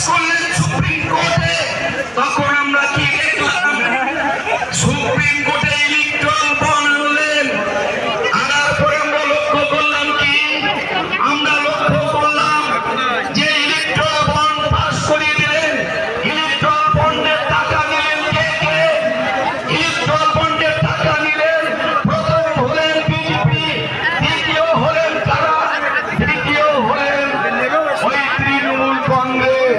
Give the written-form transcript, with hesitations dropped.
করলেন সুপ্রিম কোর্টে, তখন আমরা কি দেখলাম? সুপ্রিম কোর্টে ইলেকট্রাল বন্ড আনলেন। আনার পরে আমরা লক্ষ্য করলাম কি? আমরা লক্ষ্য করলাম যে ইলেকট্রাল বন্ড পাস করিয়ে দিলেন। ইলেকট্রাল বন্ডের টাকা নিলেন কে কে? ইলেকট্রাল বন্ডের টাকা নিলেন প্রথম হলেন বিজেপি, দ্বিতীয় হলেন কারা? তৃতীয় হলেন ওই তৃণমূল কংগ্রেস।